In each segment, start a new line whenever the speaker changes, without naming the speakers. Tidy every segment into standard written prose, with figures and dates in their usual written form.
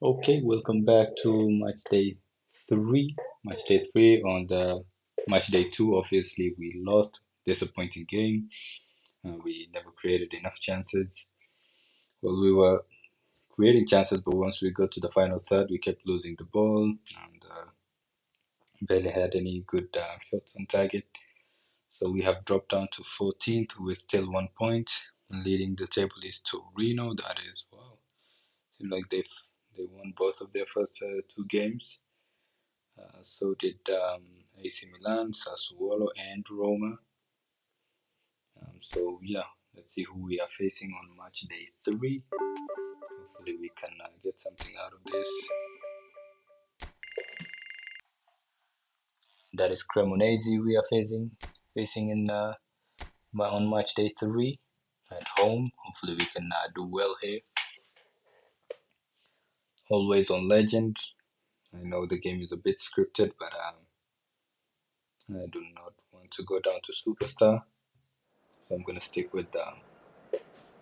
Okay, welcome back to match day three. Match day three. On the match day two, obviously we lost. Disappointing game. We never created enough chances. Well, we were creating chances, but once we got to the final third, we kept losing the ball and barely had any good shots on target. So we have dropped down to 14th with still 1 point. Leading the table is Torino. That is wow. Seems like they won both of their first two games. So did AC Milan, Sassuolo, and Roma. So yeah, let's see who we are facing on match day three. Hopefully we can get something out of this. That is Cremonese we are facing in on match day three at home. Hopefully we can do well here. Always on Legend. I know the game is a bit scripted, but I do not want to go down to Superstar. So I'm gonna stick with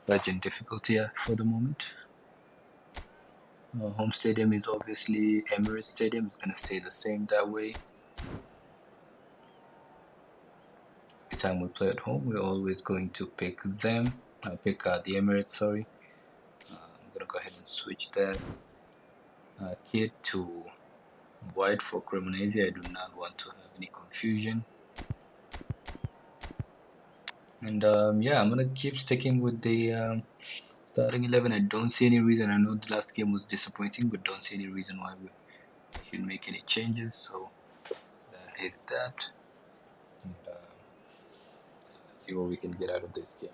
Legend difficulty for the moment. Home stadium is obviously Emirates Stadium. It's gonna stay the same that way. Every time we play at home, we're always going to pick them. Pick the Emirates. Sorry. I'm gonna go ahead and switch that kit to white for Cremonese. I do not want to have any confusion. And yeah, I'm gonna keep sticking with the starting 11. I don't see any reason. I know the last game was disappointing, but don't see any reason why we should make any changes. So that is that. And, see what we can get out of this game.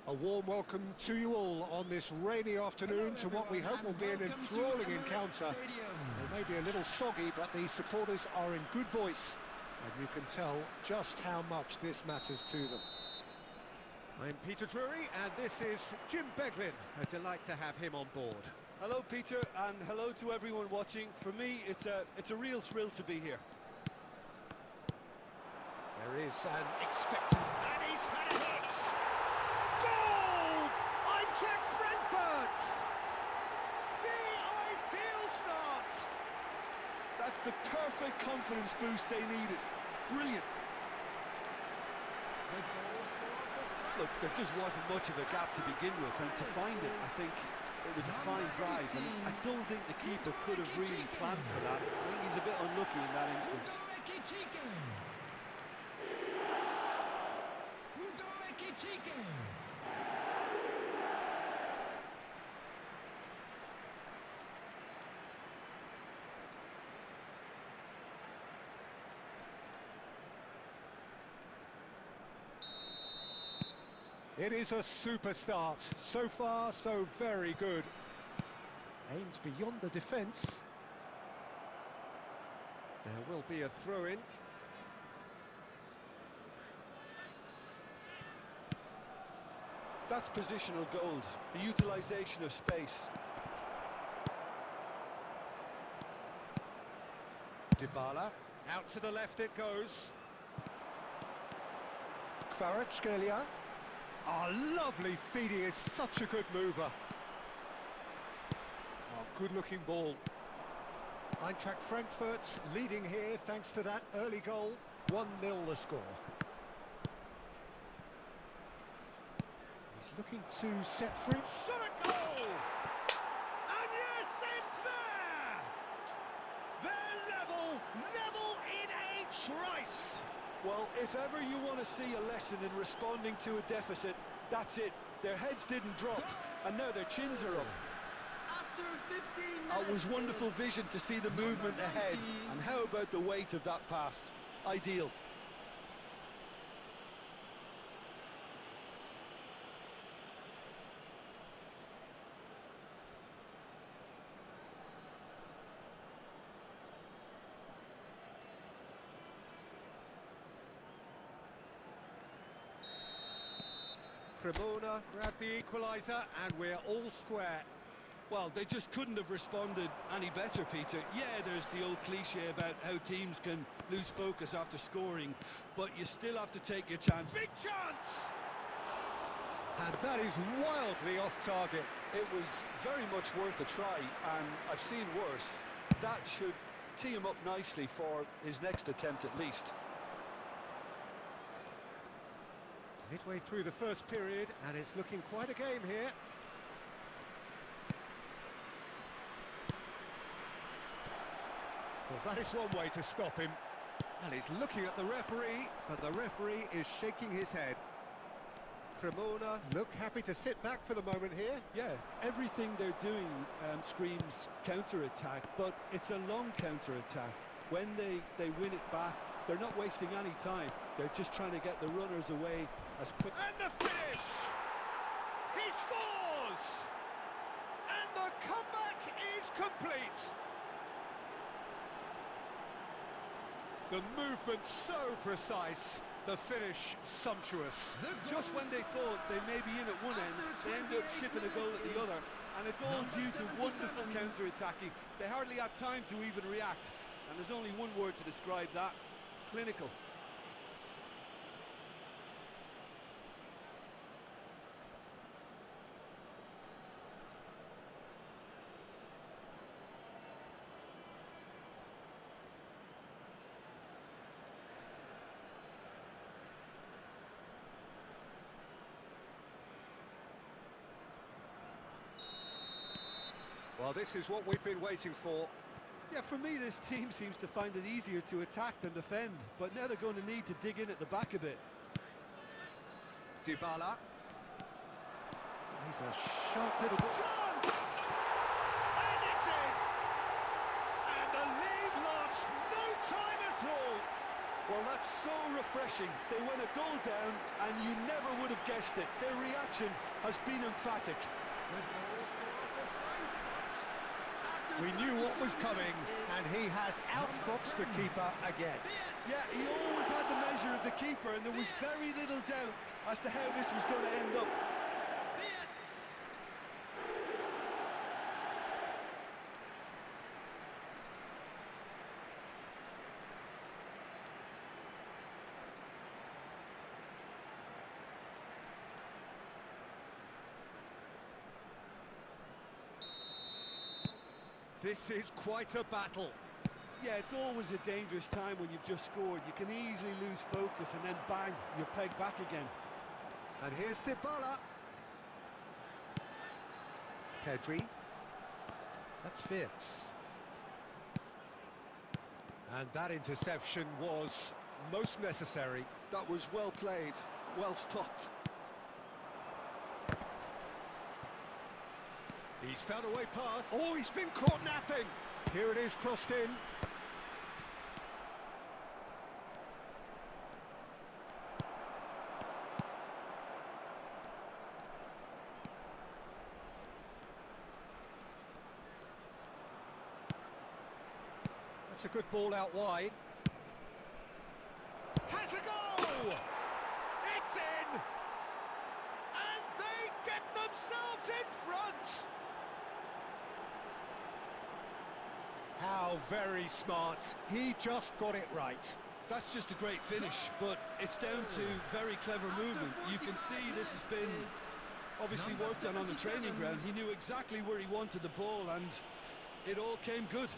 A warm welcome to you all on this rainy afternoon to what we hope will be an enthralling encounter. It may be a little soggy, but the supporters are in good voice, and you can tell just how much this matters to them. I'm Peter Drury, and this is Jim Beglin. A delight to have him on board.
Hello, Peter, and hello to everyone watching. For me, it's a real thrill to be here.
There is an expectant, and he's had a hit! Goal! Eintracht Frankfurt! The ideal start!
That's the perfect confidence boost they needed. Brilliant. Look, there just wasn't much of a gap to begin with, and to find it, I think it was a fine drive, and I don't think the keeper could have really planned for that. I think he's a bit unlucky in that instance.
It is a super start. So far, so very good. Aimed beyond the defence. There will be a throw-in.
That's positional gold, the utilisation of space.
Dybala, out to the left it goes. Kvaratskhelia. Oh, lovely feed, he is such a good mover. Oh, good-looking ball. Eintracht Frankfurt leading here thanks to that early goal. 1-0 the score. He's looking to set free. Shot a goal! And yes, it's there! They're level in a trice!
Well, if ever you want to see a lesson in responding to a deficit, that's it. Their heads didn't drop, and now their chins are up. It was wonderful vision to see the movement ahead, and how about the weight of that pass? Ideal.
Cremona grabbed the equaliser, and we're all square.
Well, they just couldn't have responded any better, Peter. Yeah, there's the old cliche about how teams can lose focus after scoring, but you still have to take your chance.
Big chance! And that is wildly off target.
It was very much worth a try, and I've seen worse. That should tee him up nicely for his next attempt at least.
Midway through the first period, and it's looking quite a game here. Well, that is one way to stop him. And he's looking at the referee, but the referee is shaking his head. Cremona look happy to sit back for the moment here.
Yeah, everything they're doing screams counter-attack, but it's a long counter-attack. When they win it back, they're not wasting any time. They're just trying to get the runners away as quick.
And the finish! He scores! And the comeback is complete! The movement so precise, the finish sumptuous.
Just when they thought they may be in at one end, they end up shipping a goal at the other, and it's all due to wonderful counter-attacking. They hardly had time to even react, and there's only one word to describe that: clinical.
Well, this is what we've been waiting for.
Yeah, for me, this team seems to find it easier to attack than defend, but now they're going to need to dig in at the back a bit.
Dybala. He's a sharp little chance! And it's in! And the lead lasts no time at all!
Well, that's so refreshing. They went a goal down, and you never would have guessed it. Their reaction has been emphatic.
We knew what was coming, and he has outfoxed the keeper again.
Yeah, he always had the measure of the keeper, and there was very little doubt as to how this was going to end up.
This is quite a battle.
Yeah, it's always a dangerous time when you've just scored. You can easily lose focus, and then bang, you're pegged back again.
And here's Dybala. Pedri. That's fierce. And that interception was most necessary.
That was well played, well stopped.
He's found a way past. Oh, he's been caught napping. Here it is, crossed in. That's a good ball out wide. Has a goal! It's in! And they get themselves in front! How very smart. He just got it right.
That's just a great finish, but it's down to very clever movement. You can see this has been obviously worked on the training ground. He knew exactly where he wanted the ball, and it all came good.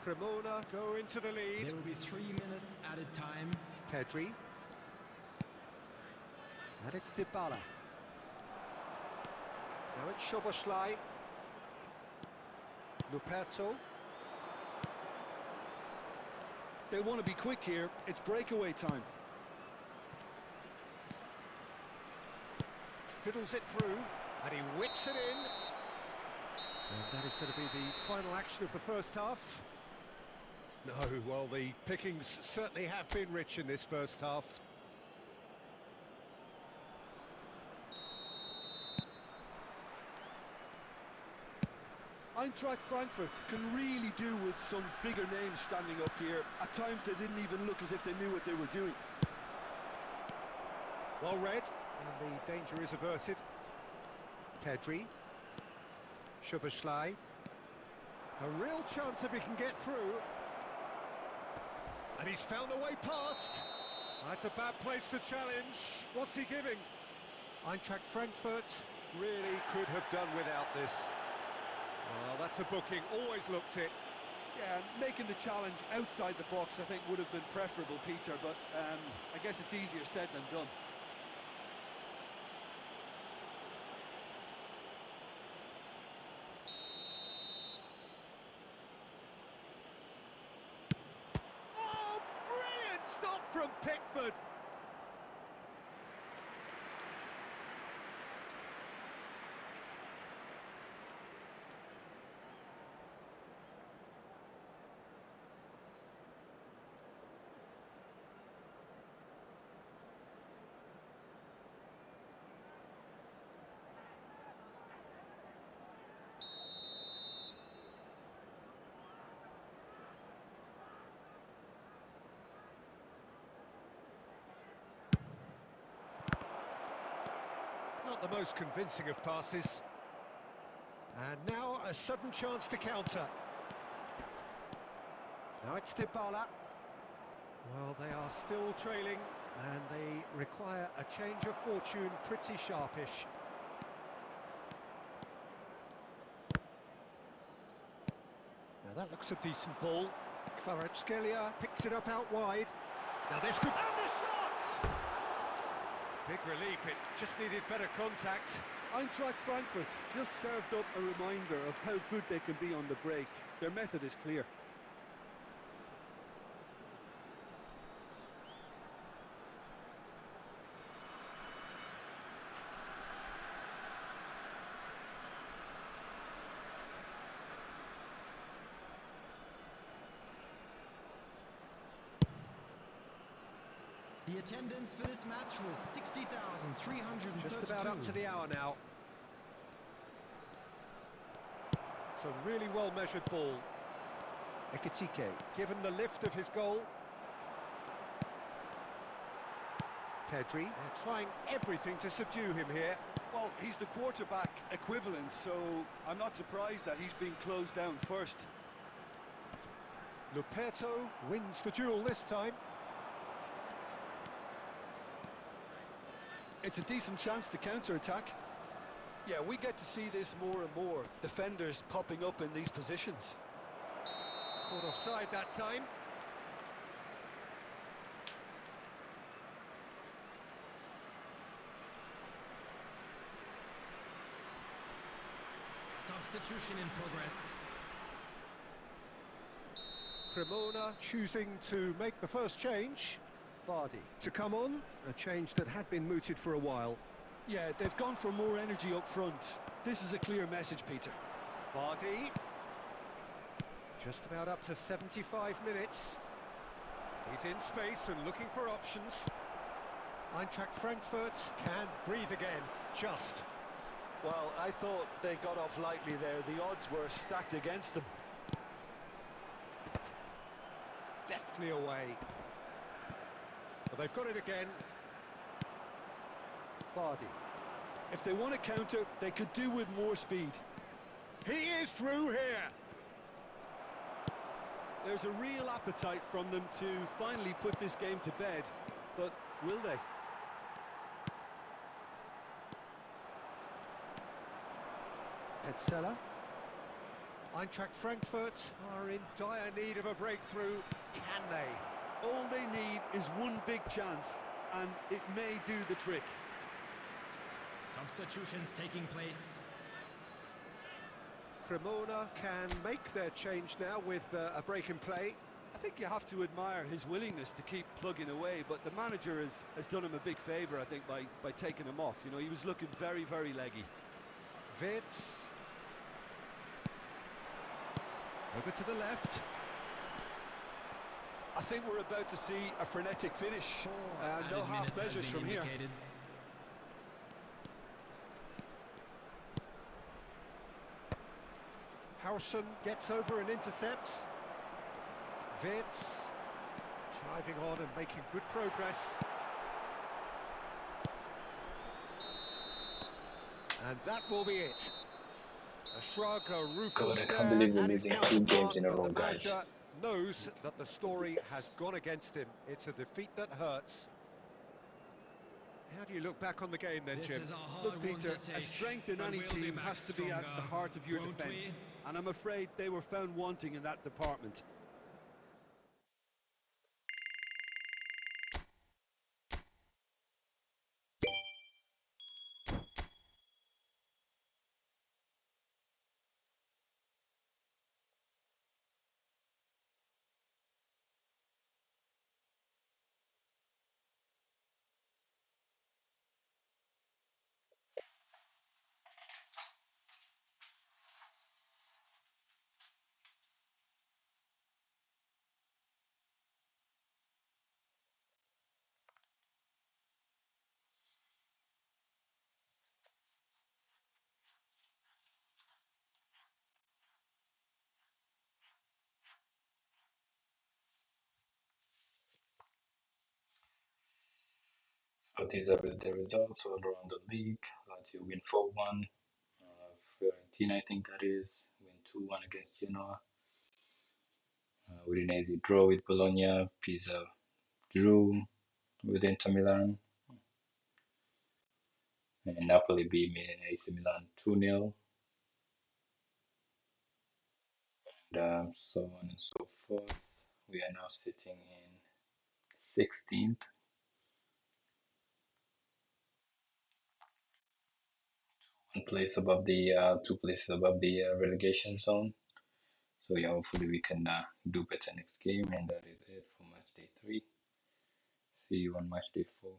Cremona go into the lead.
There will be 3 minutes added time.
Pedri. And it's Dybala. Now it's Szoboszlai. Luperto.
They want to be quick here. It's breakaway time.
Fiddles it through, and he whips it in. And that is going to be the final action of the first half. No, well, the pickings certainly have been rich in this first half.
Eintracht Frankfurt can really do with some bigger names standing up here. At times they didn't even look as if they knew what they were doing.
Well read, and the danger is averted. Pedri. Szoboszlai. A real chance if he can get through. And he's found a way past. That's a bad place to challenge. What's he giving? Eintracht Frankfurt really could have done without this. Well, that's a booking, always looked it.
Yeah, making the challenge outside the box I think would have been preferable, Peter, but I guess it's easier said than done.
Oh, brilliant stop from Pickford. Not the most convincing of passes. And now a sudden chance to counter. Now it's Dybala. Well, they are still trailing, and they require a change of fortune pretty sharpish. Now that looks a decent ball. Kvaratskhelia picks it up out wide. Now this could... And the shot! Big relief, it just needed better contact.
Eintracht Frankfurt just served up a reminder of how good they can be on the break. Their method is clear.
The attendance for this match was 60,332.
Just about up to the hour now. It's a really well-measured ball. Ekitike, given the lift of his goal. Pedri, they're trying everything to subdue him here.
Well, he's the quarterback equivalent, so I'm not surprised that he's being closed down first.
Luperto wins the duel this time.
It's a decent chance to counter-attack. Yeah, we get to see this more and more. Defenders popping up in these positions.
Caught offside that time.
Substitution in progress.
Cremona choosing to make the first change. Vardy to come on, a change that had been mooted for a while.
Yeah, they've gone for more energy up front. This is a clear message, Peter.
Vardy. Just about up to 75 minutes. He's in space and looking for options. Eintracht Frankfurt can breathe again, just.
Well, I thought they got off lightly there. The odds were stacked against them.
Deftly away. But they've got it again. Vardy.
If they want to counter, they could do with more speed.
He is through here.
There's a real appetite from them to finally put this game to bed, but will they?
Petzela. Eintracht Frankfurt are in dire need of a breakthrough. Can they?
All they need is one big chance, and it may do the trick.
Substitutions taking place.
Cremona can make their change now with a break in play.
I think you have to admire his willingness to keep plugging away, but the manager has done him a big favour, I think, by taking him off. You know, he was looking very, very leggy.
Vitz. Over to the left.
I think we're about to see a frenetic finish. No half measures from here.
Harrison gets over and intercepts. Wirtz driving on and making good progress. And that will be it. A shrug, a rueful
God, I
stare
can't believe we're
at his
losing 2 games
counterpart,
in a
but
row,
the
guys.
manager knows that the story has gone against him. It's a defeat that hurts. How do you look back on the game then,
This
Jim?
is a hard
Look,
one
Peter,
to
a
take,
strength in
but
any
we'll be
team
back
has to be at the
stronger,
heart of your
won't we?
defence, and I'm afraid they were found wanting in that department.
So these are the results all around the league. Lazio win 4-1. Fiorentina, I think that is, win 2-1 against Genoa. Udinese draw with Bologna. Pisa drew with Inter Milan. And Napoli beat AC Milan 2-0. And so on and so forth. We are now sitting in 16th. One place above the 2 places above the relegation zone. So yeah, hopefully we can do better next game, and that is it for match day 3. See you on match day 4.